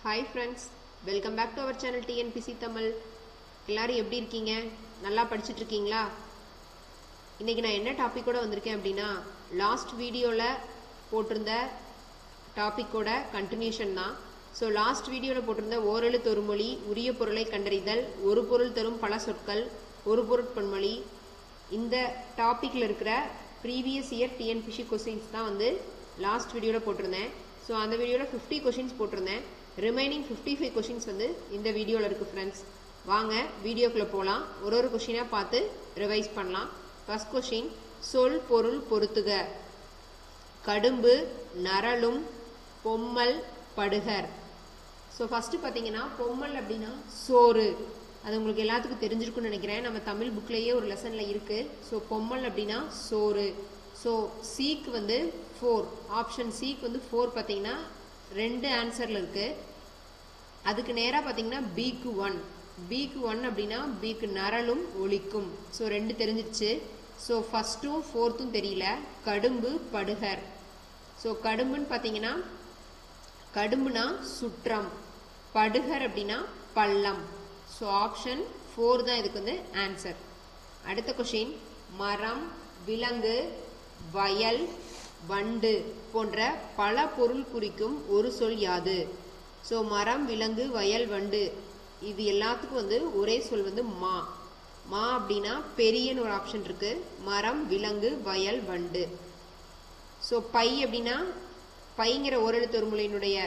Hi friends, welcome back to our channel TNPC Tamil. எல்லாரும் எப்படி இருக்கீங்க? நல்லா படிச்சிட்டு இருக்கீங்களா? இன்னைக்கு நான் என்ன டாபிக்கோட வந்திருக்கேன் அப்படின்னா லாஸ்ட் வீடியோல போட்டிருந்த டாபிக்கோட கண்டினியூஷன் தான். ஸோ லாஸ்ட் வீடியோவில் போட்டிருந்த ஓரெழுத்து ஒரு மொழி, உரிய பொருளை கண்டறிதல், ஒரு பொருள் தரும் பல சொற்கள், ஒரு பொருட்பன்மொழி, இந்த டாப்பிக்கில் இருக்கிற ப்ரீவியஸ் இயர் டிஎன்பிசி கொஸ்டின்ஸ் தான் வந்து லாஸ்ட் வீடியோவில் போட்டிருந்தேன். ஸோ அந்த வீடியோவில் 50 கொஸ்டின்ஸ் போட்டிருந்தேன். ரிமைனிங் 55 கொஸ்டின்ஸ் வந்து இந்த வீடியோவில் இருக்குது ஃப்ரெண்ட்ஸ். வாங்க வீடியோக்குள்ளே போகலாம். ஒரு கொஸ்டினாக பார்த்து ரிவைஸ் பண்ணலாம். ஃபர்ஸ்ட் கொஸ்டின், சொல் பொருள் பொறுத்துக. கடும்பு, நரலும், பொம்மல், படுகர். ஸோ ஃபஸ்ட்டு பார்த்தீங்கன்னா பொம்மல் அப்படின்னா சோறு. அது உங்களுக்கு எல்லாத்துக்கும் தெரிஞ்சிருக்குன்னு நினைக்கிறேன். நம்ம தமிழ் புக்லேயே ஒரு லெசனில் இருக்குது. ஸோ பொம்மல் அப்படின்னா சோறு. ஸோ சிக்கு வந்து 4, ஆப்ஷன் சிக்கு வந்து 4 பார்த்தீங்கன்னா 2 ஆன்சரில் இருக்குது. அதுக்கு நேராக பார்த்தீங்கன்னா பிக்கு 1. பிக்கு 1 அப்படின்னா பிக்கு நரலும் ஒலிக்கும். ஸோ 2 தெரிஞ்சிருச்சு. ஸோ ஃபஸ்ட்டும் 4த்தும் தெரியல. கடும்பு, படுகர். ஸோ கடும்புன்னு பார்த்தீங்கன்னா கடும்புனா சுற்றம், படுகர் அப்படின்னா பள்ளம். ஸோ ஆப்ஷன் 4 தான் இதுக்கு வந்து ஆன்சர். அடுத்த கொஷின், மரம், விலங்கு, வயல், வண்டு போன்ற பல பொருள் குறிக்கும் ஒரு சொல் யாது? ஸோ மரம், விலங்கு, வயல், வண்டு இது எல்லாத்துக்கும் வந்து ஒரே சொல் வந்து மா. மா அப்படின்னா பெரியன்னு ஒரு ஆப்ஷன் இருக்கு. மரம், விலங்கு, வயல், வண்டு. ஸோ பை அப்படின்னா பைங்கிற ஓரெழுத்து ஒரு மொழியினுடைய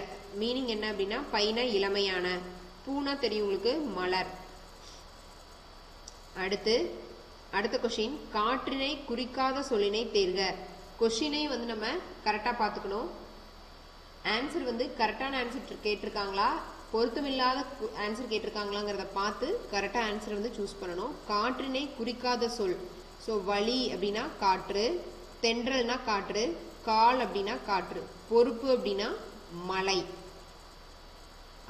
மீனிங் என்ன அப்படின்னா பைனா இளமையான, பூனா தெரியும் உங்களுக்கு மலர். அடுத்த கொஷின், காற்றினை குறிக்காத சொல்லினை தேர்க. கொஷினை வந்து நம்ம கரெக்டாக பார்த்துக்கணும். ஆன்சர் வந்து கரெக்டான ஆன்சர் கேட்டிருக்காங்களா, பொருத்தமில்லாத ஆன்சர் கேட்டிருக்காங்களாங்கிறத பார்த்து கரெக்டாக ஆன்சர் வந்து சூஸ் பண்ணணும். காற்றினை குறிக்காத சொல். ஸோ வலி அப்படின்னா காற்று, தென்றல்னா காற்று, கால் அப்படின்னா காற்று, பொறுப்பு அப்படின்னா மலை.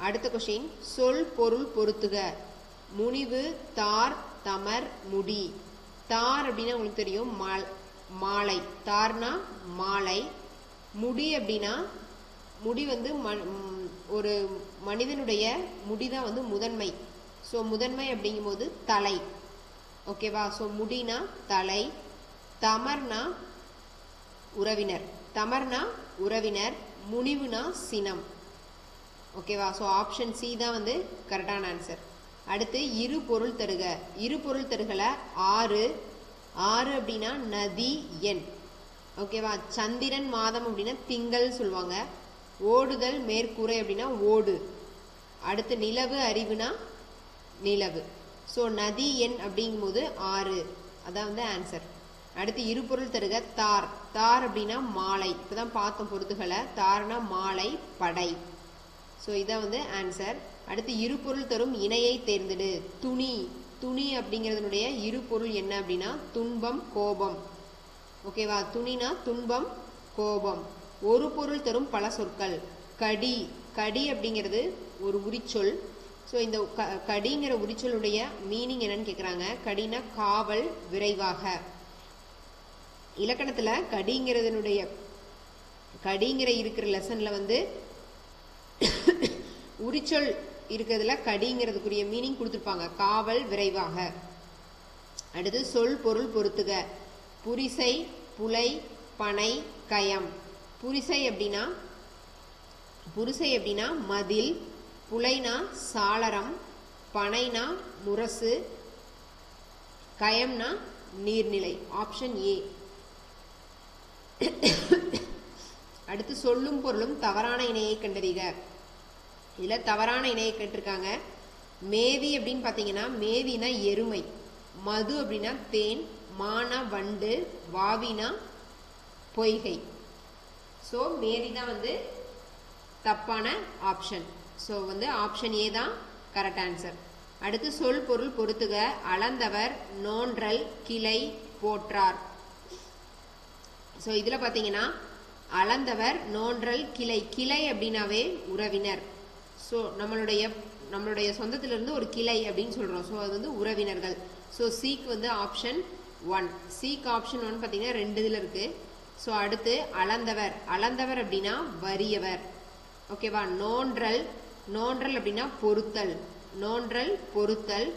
அடுத்த கொஷின், சொல் பொருள் பொறுத்துக. முனிவு, தார், தமர், முடி. தார் அப்படின்னா உங்களுக்கு தெரியும் மாலை, தார்னா மாலை. முடி அப்படின்னா முடி வந்து ஒரு மனிதனுடைய முடிதான் வந்து முதன்மை. ஸோ முதன்மை அப்படிங்கும்போது தலை. ஓகேவா? ஸோ முடினா தலை. தமர்னா உறவினர், தமர்னா உறவினர், முனிவுனா சினம். ஓகேவா? ஸோ ஆப்ஷன் சி தான் வந்து கரெக்டான ஆன்சர். அடுத்து, இரு பொருள் தருக. இரு பொருள் தருகல ஆறு. ஆறு அப்படின்னா நதி, எண். ஓகேவா? சந்திரன், மாதம் அப்படின்னா திங்கள் சொல்லுவாங்க. ஓடுதல், மேற்கூரை அப்படின்னா ஓடு. அடுத்து நிலவு, அறிவுனா நிலவு. ஸோ நதி, எண் அப்படிங்கும்போது 6, அதான் வந்து ஆன்சர். அடுத்து, இருபொருள் தருக. தார். தார் அப்படின்னா மாலை. இப்போதான் பார்த்தோம் பொறுத்துகளை. தார்னா மாலை, படை. ஸோ இதான் வந்து ஆன்சர். அடுத்து, இருபொருள் தரும் இணையை தேர்ந்தெடு. துணி. துணி அப்படிங்கிறதுனுடைய இருபொருள் என்ன அப்படின்னா துன்பம், கோபம். ஓகேவா? துணினா துன்பம், கோபம். ஒரு பொருள் தரும் பல சொற்கள். கடி. கடி அப்படிங்கிறது ஒரு உரிச்சொல். ஸோ இந்த கடிங்கிற உரிச்சொல்லுடைய மீனிங் என்னன்னு கேட்குறாங்க. கடினா காவல், விரைவாக. இலக்கணத்தில் கடிங்கிற இருக்கிற லெசன்ல வந்து உரிச்சொல் இருக்கிறதுல கடிங்கிறதுக்குரிய மீனிங் கொடுத்துருப்பாங்க. காவல், விரைவாக. அடுத்து, சொல் பொருள் பொறுத்துக. புரிசை, புலை, பனை, கயம். புரிசை அப்படின்னா மதில், புலைனா சாளரம், பனைனா முரசு, கயம்னா நீர்நிலை. Option A. அடுத்து, சொல்லும் பொருளும் தவறான இணையை கண்டறிக. இதில் தவறான இணையை கேட்டிருக்காங்க. மேவி அப்படின்னு பார்த்தீங்கன்னா மேவினா எருமை, மது அப்படின்னா தேன், மானா வண்டு, வாவினா பொய்கை. ஸோ மேவி தான் வந்து தப்பான ஆப்ஷன். ஸோ வந்து ஆப்ஷன் ஏ தான் கரெக்ட் ஆன்சர். அடுத்து, சொல் பொருள் பொறுத்துக. அளந்தவர், நோன்றல், கிளை, போற்றார். ஸோ இதில் பார்த்தீங்கன்னா அளந்தவர், நோன்றல், கிளை. கிளை அப்படின்னாவே உறவினர். ஸோ நம்மளுடைய சொந்தத்திலிருந்து ஒரு கிளை அப்படின்னு சொல்கிறோம். ஸோ அது வந்து உறவினர்கள். ஸோ சிக்கு வந்து ஆப்ஷன் 1. சிக்கு ஆப்ஷன் 1 பார்த்தீங்கன்னா 2 இதில் இருக்குது. ஸோ அடுத்து, அளந்தவர். அளந்தவர் அப்படின்னா வறியவர். ஓகேவா? நோன்றல். நோன்றல் அப்படின்னா பொறுத்தல், நோன்றல் பொறுத்தல்.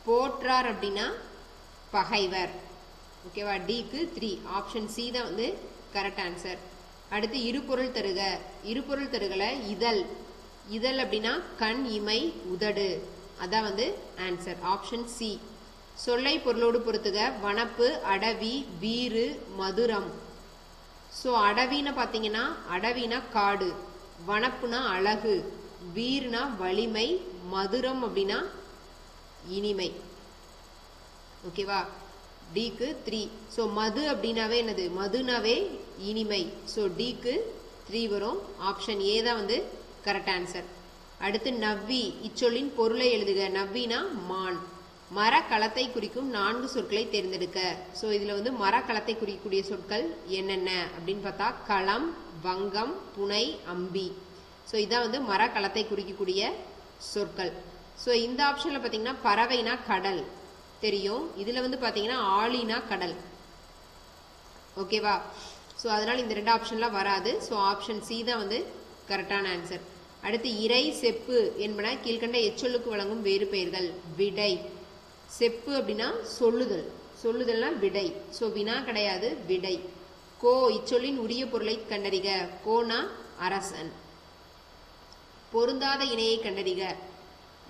போற்றார் அப்படின்னா பகைவர். ஓகேவா, டிக்கு 3, ஆப்ஷன் சி தான் வந்து கரெக்ட் ஆன்சர். அடுத்து இருபொருள் தருக. இருபொருள் தருகல இதழ், இதழ் அப்படின்னா கண், இமை, உதடு, அதான் வந்து ஆன்சர், ஆப்ஷன் சி. சொல்லை பொருளோடு பொறுத்துக. வனப்பு, அடவி, வீறு, மதுரம். ஸோ அடவின்னு பார்த்தீங்கன்னா அடவினா காடு, வனப்புனா அழகு, வீறுனா வலிமை, மதுரம் அப்படின்னா இனிமை. ஓகேவா, டிக்கு 3. ஸோ மது அப்படின்னாவே என்னது, மதுனாவே இனிமை. ஸோ டிக்கு 3 வரும், ஆப்ஷன் ஏ தான் வந்து கரெக்ட் ஆன்சர். அடுத்து நவ்வி, இச்சொல்லின் பொருளை எழுதுக. நவ்வினா மான். மரக்கலத்தை குறிக்கும் 4 சொற்களை தேர்ந்தெடுக்க. ஸோ இதில் வந்து மரக்கலத்தை குறிக்கக்கூடிய சொற்கள் என்னென்ன அப்படின்னு பார்த்தா களம், வங்கம், புனை, அம்பி. ஸோ இதான் வந்து மரக்கலத்தை குறிக்கக்கூடிய சொற்கள். ஸோ இந்த ஆப்ஷனில் பார்த்தீங்கன்னா பறவைனா கடல் தெரியும், இதில் வந்து பார்த்தீங்கன்னா ஆழினா கடல். ஓகேவா, ஸோ அதனால் இந்த 2 ஆப்ஷன்லாம் வராது. ஸோ ஆப்ஷன் சி தான் வந்து கரெக்டான ஆன்சர். அடுத்து இறை, செப்பு என்பன கீழ்கண்ட எச்சொல்லுக்கு வழங்கும் வேறு பெயர்கள். விடை, செப்பு அப்படின்னா சொல்லுதல், சொல்லுதல்னா விடை. ஸோ வினா கிடையாது, விடை. கோ, இச்சொல்லின் உரிய பொருளை கண்டறிக. கோனா அரசன். பொருந்தாத இணையை கண்டறிக.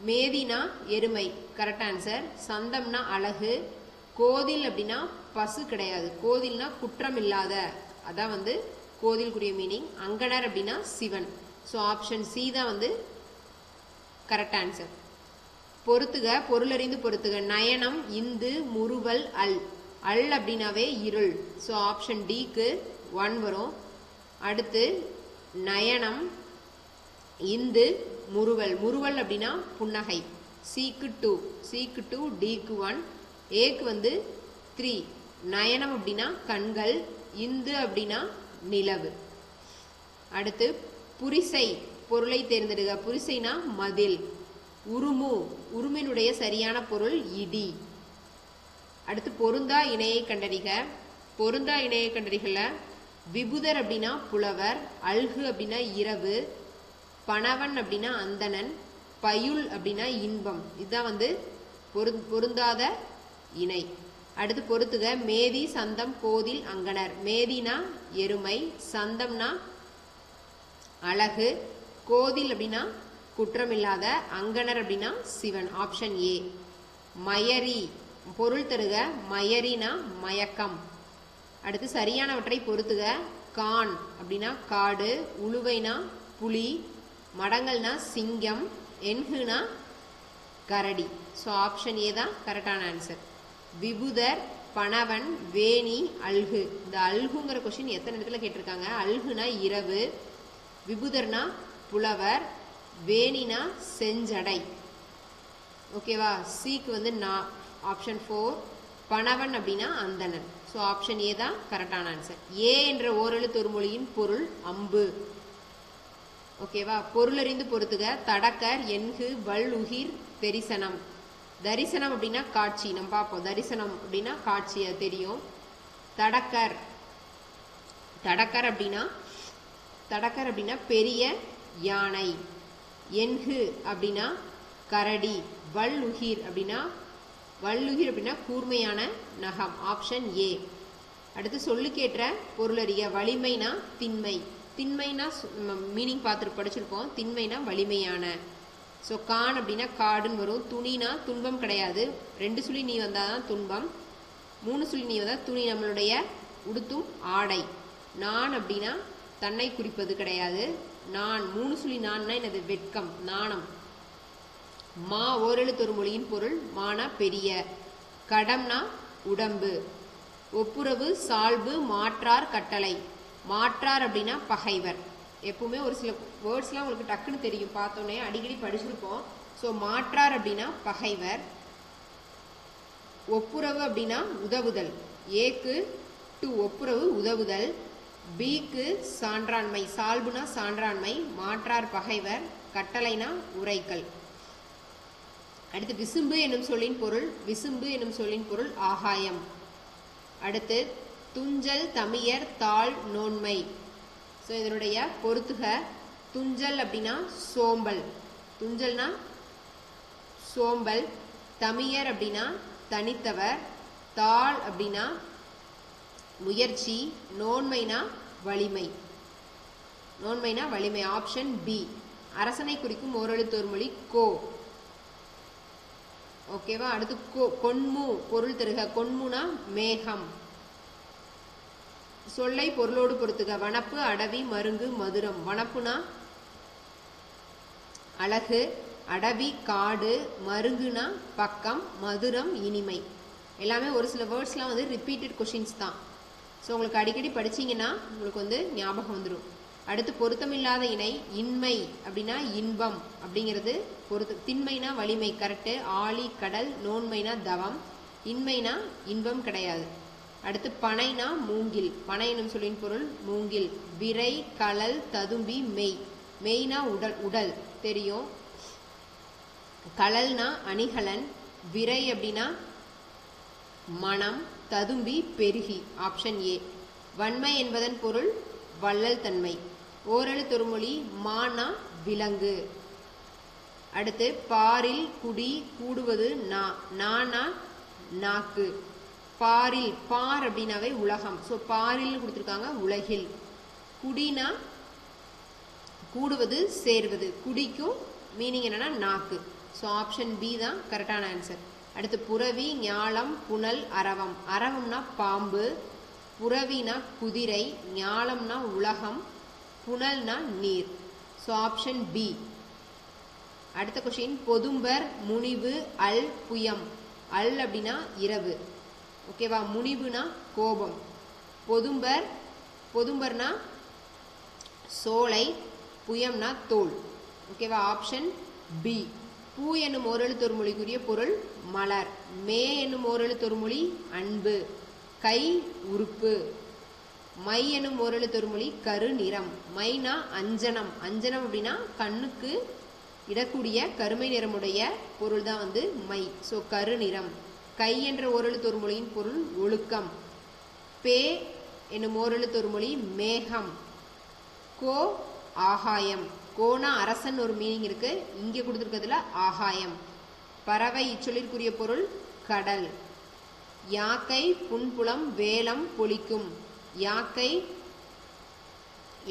மேதினா எருமை, கரெக்ட் ஆன்சர். சந்தம்னா அழகு. கோதில் அப்படின்னா பசு கிடையாது, கோதில்னா குற்றம் இல்லாத, அதான் வந்து கோதில்குரிய மீனிங். அங்கனர் அப்படின்னா சிவன். ஸோ ஆப்ஷன் சி தான் வந்து கரெக்ட் ஆன்சர். பொறுத்துக, பொருளறிந்து பொறுத்துக. நயனம், இந்து, முறுவல், அல். அல் அப்படின்னாவே இருள். ஸோ ஆப்ஷன் டிக்கு 1 வரும். அடுத்து நயனம், இந்து, முறுவல். முறுவல் அப்படின்னா புன்னகை. சிக்கு 2, சிக்கு 2, டிக்கு 1, ஏக்கு வந்து 3. நயனம் அப்படின்னா கண்கள், இந்து அப்படின்னா நிலவு. அடுத்து புரிசை, பொருளை தேர்ந்தெடுக. புரிசைனா மதில். உருமு, உருமினுடைய சரியான பொருள் இடி. அடுத்து பொருந்தா இணையை கண்டறிக. பொருந்தா இணையை கண்டறிகல. விபுதர் அப்படின்னா புலவர், அல்கு அப்படின்னா இரவு, பணவன் அப்படின்னா அந்தணன், பயுள் அப்படின்னா இன்பம். இதுதான் வந்து பொருந்தாத இணை. அடுத்து பொறுத்துக. மேதி, சந்தம், கோதில், அங்கனர். மேதினா எருமை, சந்தம்னா அழகு, கோதில் அப்படின்னா குற்றமில்லாத, அங்கனர் அப்படின்னா சிவன். Option A. மயரி, பொருள் தருக. மயரினா மயக்கம். அடுத்து சரியானவற்றை பொறுத்துக. கான் அப்படின்னா காடு, உழுவைனா புலி, மடங்கள்னா சிங்கம், என்குனா கரடி. ஸோ ஆப்ஷன் ஏ தான் கரெக்டான ஆன்சர். விபுதர், பணவன், வேணி, அல்கு. இந்த அல்குங்கிற கொஸ்டின் எத்தனை இடத்துல கேட்டிருக்காங்க. அல்குனா இரவு, விபுதர்னா புலவர், வேணினா செஞ்சடை. ஓகேவா, சிக்கு வந்து ஆப்ஷன் 4. பணவன் அப்படின்னா அந்தணன். ஸோ ஆப்ஷன் ஏ தான் கரெக்டான ஆன்சர். ஏ என்ற ஓரெழுத்து ஒரு மொழியின் பொருள் அம்பு. ஓகேவா, பொருளறிந்து பொறுத்துக. தடக்கர், என்கு, வல், உகிர், தரிசனம். தரிசனம் அப்படின்னா காட்சி, நம்ம பார்ப்போம். தரிசனம் அப்படின்னா காட்சி, அது தெரியும். தடக்கர், தடக்கர் அப்படின்னா பெரிய யானை. என்கு அப்படின்னா கரடி. வல்லுகிர் அப்படின்னா கூர்மையான நகம். Option A. அடுத்து சொல்லுக்கேற்ற பொருளறிய. வலிமைனா திண்மை, திண்மைனா மீனிங் பார்த்துட்டு படிச்சிருப்போம். திண்மைனா வலிமையான. ஸோ கான் அப்படின்னா காடுன்னு வரும். துணினா துன்பம் கிடையாது, 2 சுழி நீ வந்தால் தான் துன்பம், 3 சுழி நீ வந்தால் துணி, நம்மளுடைய உடுத்தும் ஆடை. நான் அப்படின்னா தன்னை குறிப்பது கிடையாது. நான் 3 சுழி நான்னா எனது வெட்கம், நாணம். மா ஓரெழுத்து ஒரு மொழியின் பொருள். மானா பெரிய. கடம்னா உடம்பு. ஒப்புரவு, சால்பு, மாற்றார், கட்டளை. மாற்றார் அப்படின்னா பகைவர். எப்பவுமே ஒரு சில வேர்ட்ஸ்லாம் உங்களுக்கு டக்குன்னு தெரியும், பார்த்தோன்னே அடிக்கடி படிச்சிருப்போம். ஸோ மாற்றார் அப்படின்னா பகைவர். ஒப்புரவு அப்படின்னா உதவுதல். ஏக்கு 2, ஒப்புரவு உதவுதல். பிக்கு சான்றாண்மை, சால்புனா சான்றாண்மை, மாற்றார் பகைவர், கட்டளைனா உரைக்கல். அடுத்து விசும்பு என்னும் சொல்லின் பொருள். விசும்பு என்னும் சொல்லின் பொருள் ஆகாயம். அடுத்து துஞ்சல், தமியர், தாழ், நோன்மை. ஸோ இதனுடைய பொறுத்துக. துஞ்சல் அப்படின்னா சோம்பல், துஞ்சல்னா சோம்பல். தமியர் அப்படின்னா தனித்தவர். தாள் அப்படின்னா முயற்சி. நோன்மைனா வலிமை. நோன்மைனா வலிமை. Option B. அரசனை குறிக்கும் ஓரெழுத்தோர் மொழி கோ. ஓகேவா? அடுத்து கொன்மு பொருள் தருக. கொன்முனா மேகம். சொல்லை பொருளோடு பொறுத்துக. வனப்பு, அடவி, மருங்கு, மதுரம். வனப்புனா அழகு, அடவி காடு, மருங்குனா பக்கம், மதுரம் இனிமை. எல்லாமே ஒரு சில வேர்ட்ஸ்லாம் வந்து ரிப்பீட்டட் கொஷின்ஸ் தான். ஸோ உங்களுக்கு அடிக்கடி படிச்சிங்கன்னா உங்களுக்கு வந்து ஞாபகம் வந்துடும். அடுத்து பொருத்தமில்லாத இணை இன்மை அப்படின்னா இன்பம் அப்படிங்கிறது திண்மைனா வலிமை. கரெக்டு. ஆழி கடல். நோன்மைனா தவம். இன்மைனா இன்பம் கிடையாது. அடுத்து பனைனா மூங்கில். பனை எனும் சொல்லின் பொருள் மூங்கில். விரை, கழல், ததும்பி, மெய். மெய்னா உடல். உடல் தெரியும். கழல்னா அணிகலன். விரை அப்படின்னா மனம். ததும்பி பெருகி. Option A. வன்மை என்பதன் பொருள் வள்ளல் தன்மை. ஓரெழுத்தொரு மொழி மானா விலங்கு. அடுத்து பாரில் குடி கூடுவது நா. நானா நாக்கு. பாரில் பார் அப்படின்னாவே உலகம். ஸோ பாரில் கொடுத்துருக்காங்க உலகில். குடினா கூடுவது சேர்வது. குடிக்கும் மீனிங் என்னன்னா நாக்கு. ஸோ ஆப்ஷன் பி தான் கரெக்டான ஆன்சர். அடுத்து புரவி, ஞாலம், புனல், அரவம். அரவம்னா பாம்பு. புரவினா குதிரை. ஞாலம்னா உலகம். புனல்னா நீர். So option B. அடுத்த கொஸ்டின் பொதும்பர், முனிவு, அல், புயம். அல் அப்படின்னா இரவு. ஓகேவா? முனிவுனா கோபம். பொதும்பர் பொதும்பர்னா சோலை. புயம்னா தோல். ஓகேவா? Option B. பூ என்னும் ஓரெழுத்தொரு மொழிக்குரிய பொருள் மலர். மே என்னும் ஓரெழுத்தொரு மொழி அன்பு. கை உறுப்பு. மை என்னும் ஓரெழுத்தொரு மொழி கரு நிறம். மைனா அஞ்சனம். அஞ்சனம் அப்படின்னா கண்ணுக்கு இடக்கூடிய கருமை நிறமுடைய பொருள் தான் வந்து மை. ஸோ கரு நிறம். கை என்ற ஓரெழுத்தொரு மொழியின் பொருள் ஒழுக்கம். பே என்னும் ஓரெழுத்தொரு மொழி மேகம். கோ ஆகாயம். கோனா அரசன் ஒரு மீனிங் இருக்கு. இங்கே கொடுத்துருக்கிறதுல ஆகாயம். பறவை இச்சொல்லிற்குரிய பொருள் கடல். யாக்கை புன்புலம் வேலம் பொலிக்கும். யாக்கை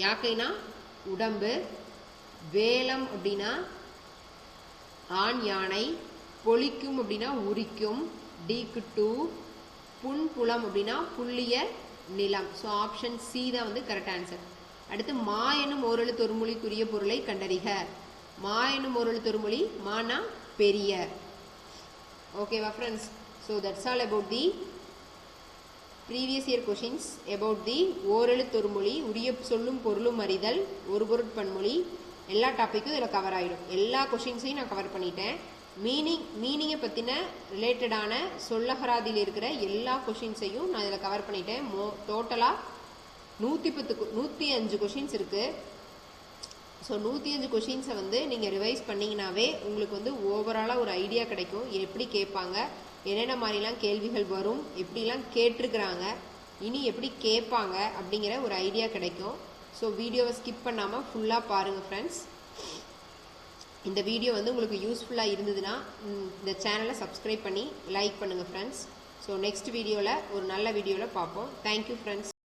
யாக்கைனா உடம்பு. வேலம் அப்படின்னா ஆண் யானை. பொலிக்கும் அப்படின்னா உரிக்கும். டிக்கு டூ. புன்புலம் அப்படின்னா புள்ளிய நிலம். ஸோ ஆப்ஷன் சி தான் வந்து கரெக்ட் ஆன்சர். அடுத்து மா என்னும் ஓரெழுத்தொரு மொழிக்குரிய பொருளை கண்டறிக. மா என்னும் ஓரெழுத்தொரு மொழி மானா பெரிய. ஓகேவா friends? So that's all about the previous year questions about the ஓரெழுத்தொரு மொழி. உரிய சொல்லும் பொருளும் அறிதல். ஒரு பொருட்பன்மொழி. எல்லா டாப்பிக்கும் இதில் கவர் ஆகிடும். எல்லா கொஷின்ஸையும் நான் கவர் பண்ணிட்டேன். மீனிங்கை பற்றின ரிலேட்டடான சொல்லகராதியில் இருக்கிற எல்லா கொஷின்ஸையும் நான் இதில் கவர் பண்ணிட்டேன். டோட்டலாக 105 கொஷின்ஸ் இருக்குது. ஸோ 105 கொஷின்ஸை வந்து நீங்கள் ரிவைஸ் பண்ணிங்கனாவே உங்களுக்கு வந்து ஓவராலாக ஒரு ஐடியா கிடைக்கும். எப்படி கேட்பாங்க, என்னென்ன மாதிரிலாம் கேள்விகள் வரும், எப்படிலாம் கேட்டிருக்கிறாங்க, இனி எப்படி கேட்பாங்க அப்படிங்கிற ஒரு ஐடியா கிடைக்கும். ஸோ வீடியோவை ஸ்கிப் பண்ணாமல் ஃபுல்லாக பாருங்கள் ஃப்ரெண்ட்ஸ். இந்த வீடியோ வந்து உங்களுக்கு யூஸ்ஃபுல்லாக இருந்ததுன்னா இந்த சேனலை சப்ஸ்கிரைப் பண்ணி லைக் பண்ணுங்கள் ஃப்ரெண்ட்ஸ். ஸோ நெக்ஸ்ட் வீடியோவில் ஒரு நல்ல வீடியோவில் பார்ப்போம். Thank you friends.